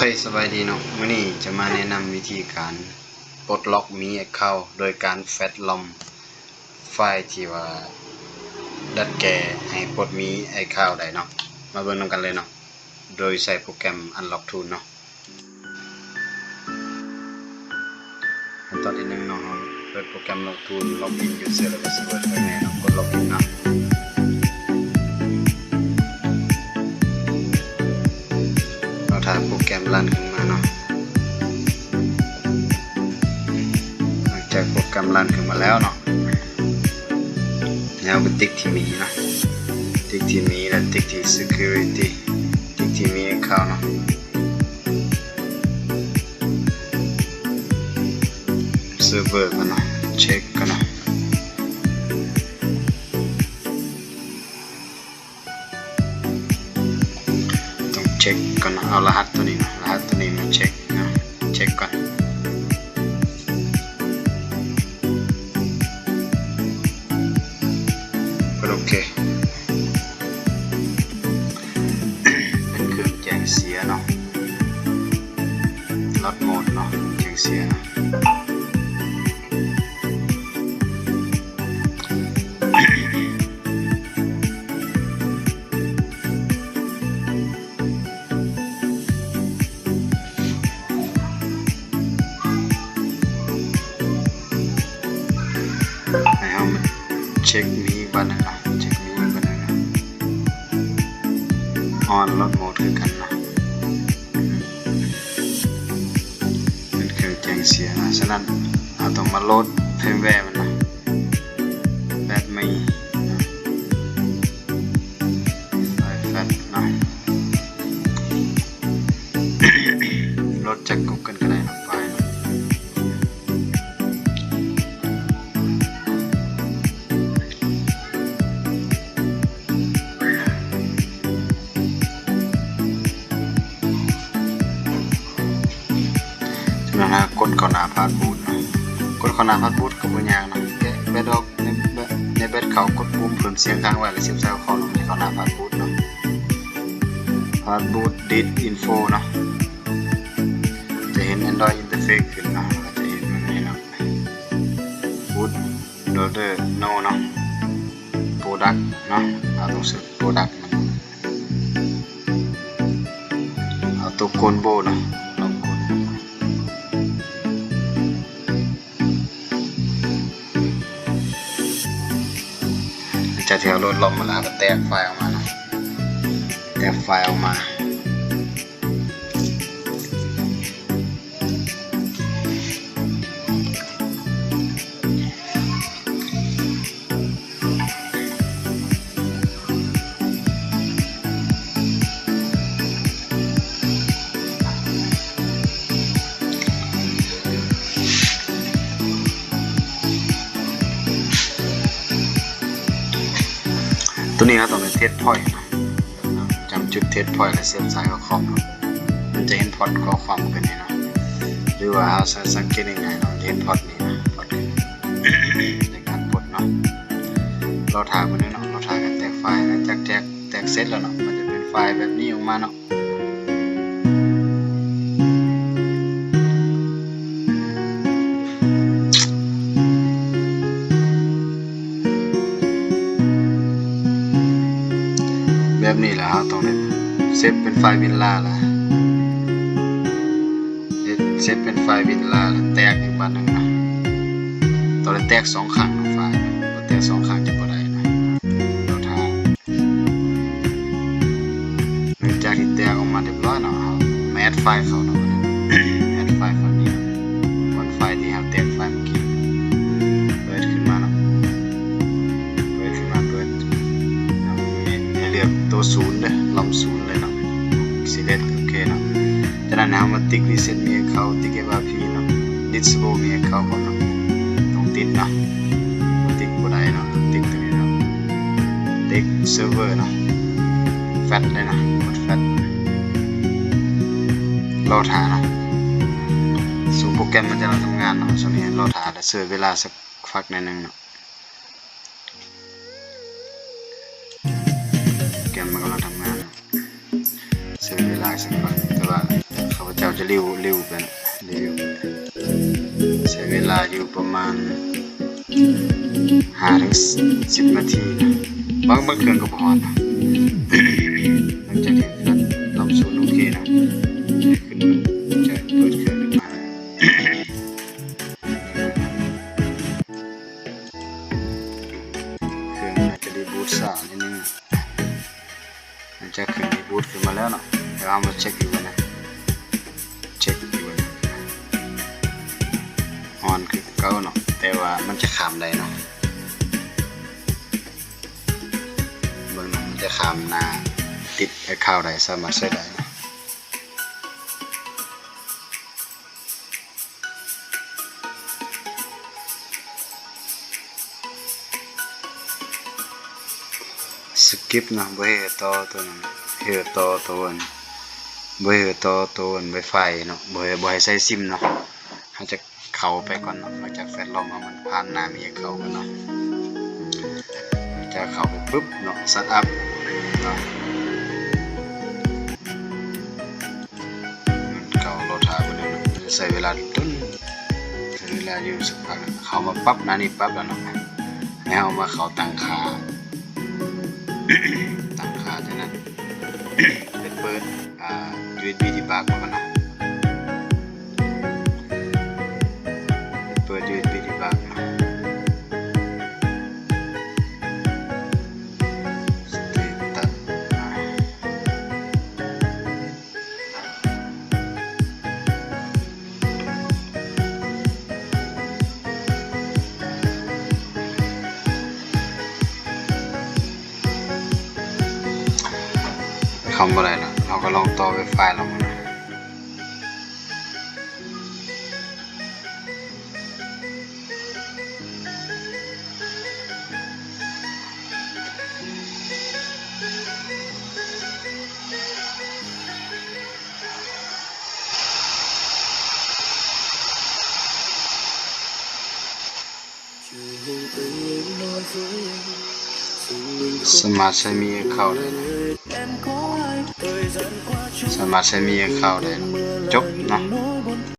สบายดีเนาะมื้อนี้จะมาแนะนำวิธีการปลดล็อกมีAccountโดยการแฟตลอมไฟล์ที่ว่าดัดแก้ให้ปลดมีAccountได้เนาะมาเบิ่งนำกันเลยเนาะโดยใช้โปรแกรม Unlock Tool เนาะขั้นตอนที่1เนาะเปิดโปรแกรม Unlock Tool ล็อกอิน User แล้วก็ Password ภายในเนาะกดล็อกอินเนาะถ้าโปรแกรมรันขึ้นมาเนาะหลังจากโปรแกรมรันขึ้นมาแล้วเนาะแล้วไปติ๊กที่มีนะติ๊กที่มีและติ๊กที่ security ติ๊กที่มี account เนาะเซิร์ฟเวอร์กันเนาะเช็คกันเนาะเช็คก่อนเอารหัสตัวนี้นะรหัสตัวนี้มาเช็คนะเช็คก่อนกดโอเคเป็นเครื่องแจ้งเสียเนาะลดโหมดเนาะแจ้งเสียนะเช็คมีบันนะเช็คมีบันนะออนลดโหมดคือกันนะเป็นเครื่องแจ้งเสียนะฉะนั้นเราต้องมาโหลดเฟิร์มแวร์มันนะแบบไม่ไฟล์แฟลชนะโหลดจาก Google ก็ได้นะไฟล์นะกดเข้าหน้าพาสบูทนะกดเข้าหน้าพาสบูทก็บ่ยากนะแกะแบตออกในแบตเขากดปุ่มเพิ่มเสียงค้างไว้แล้วเสียบสายเข้าลงที่เข้าหน้าพาสบูทเนาะพาสบูท Delete Info เนาะจะเห็น Android Interface ขึ้นเนาะจะเห็นแบบนี้เนาะ Boot Loader No เนาะ Product เนาะเอาตรงสุด Product มันเอาตัวโกนโบเนาะจะเที่ยวโหลดลงมาแล้วก็แตกไฟล์ออกมานะแตกไฟล์ออกมาตัวนี้ครับต้องเป็นเทสพอยต์จำจุดเทสพอยต์และเสียบสายเข้าคอมมันจะเห็นพอร์ตข้อความกันนี่นะหรือว่าสังเกตง่ายๆเนาะเห็นพอร์ตนี้นะพอร์ตในการปลดเนาะเราถ่ายมันเนาะเราถ่ายกันแตกไฟล์แล้วจากแตกเซตแล้วเนาะมันจะเป็นไฟล์แบบนี้ออกมาเนาะแบบนี้แหละครับตรงนี้เซฟเป็นไฟล์วินลาล่ะเซฟเป็นไฟล์วินลาแล้วแตกอีกบ้านหนึ่งนะตอนนี้แตก2 ครั้งไฟล์แตก2 ครั้งจะบ่ได้นะเราทางหลังจากที่แตกออกมาเรียบร้อยเนาะมาแอดไฟล์เขาเนาะแอดไฟล์เขานี้วันไฟล์ที่เราแตกไฟล์เมื่อกี้เปิดขึ้นมาเนาะเปิดเลือกตัว0เลยลำ0เลยเนาะ select โอเคเนาะจากนั้นเรามาติ๊ก reset มี account ติ๊ก FRP เนาะ disable มี account ก่อนเนาะต้องติดเนาะติ๊กบ่ได้เนาะติ๊กตรงนี้เนาะติ๊ก server เนาะ fat เลยนะกด fat รอถ่ายเนาะสู่โปรแกรมมันจะทำงานเนาะช่วงนี้รอถ่ายแล้วเสิร์ฟเวลาสักพักนึงเนาะ แกมมันกำลังทำงานเสียเวลาสักพักแต่ว่าเขาจะ จะเร็วไปนะเร็วใช้เวลาอยู่ประมาณ5 ถึง 10 นาทีนะบางเครื่องก็พอนะ หลังจากที่ทำศูนย์โอเคนะขึ้นจะเปิดเครื่องขึ้นมาเครื่องอาจจะรีบูตช้านิดนึงหลังจากเครื่องรีบูตขึ้นมาแล้วเนาะเดี๋ยวเอามาเช็คอีกวันนะเช็คอีกวันออนคือเก่าเนาะแต่ว่ามันจะข้ามได้เนาะเบิ่งเนาะมันจะข้ามหน้าติดไอ้ข้าวได้สามารถใช้ได้สกิปนะบ่ให้ต่อตัวนั้นเฮือต่อตัวนั้นบ่ให้ต่อตัวนั้นไวไฟเนาะบ่ให้ใช้ซิมเนาะเฮาจะเข้าไปก่อนเนาะหลังจากแฟลชล็อกเอามันผ่านหน้ามีเข้ากันเนาะจะเข้าไปปุ๊บเนาะสตาร์ทอัพเนาะเข้ารถหาบ่ได้เนาะใช้เวลาต้นใช้เวลาอยู่สักพักเข้ามาปั๊บหน้านี้ปั๊บแล้วเนาะให้เฮามาเข้าตั้งค่าตั้งค่าจากนั้นเป็นเปิดUSB debug มาก่อนเนาะเปิด USB debug เนาะสเตตัสคำอะไรล่ะเราก็ลองต่อ Wi-Fi ลองนะสามารถใช้มีเข้าได้นะสามารถใช้มีเข้าได้นะจบเนาะ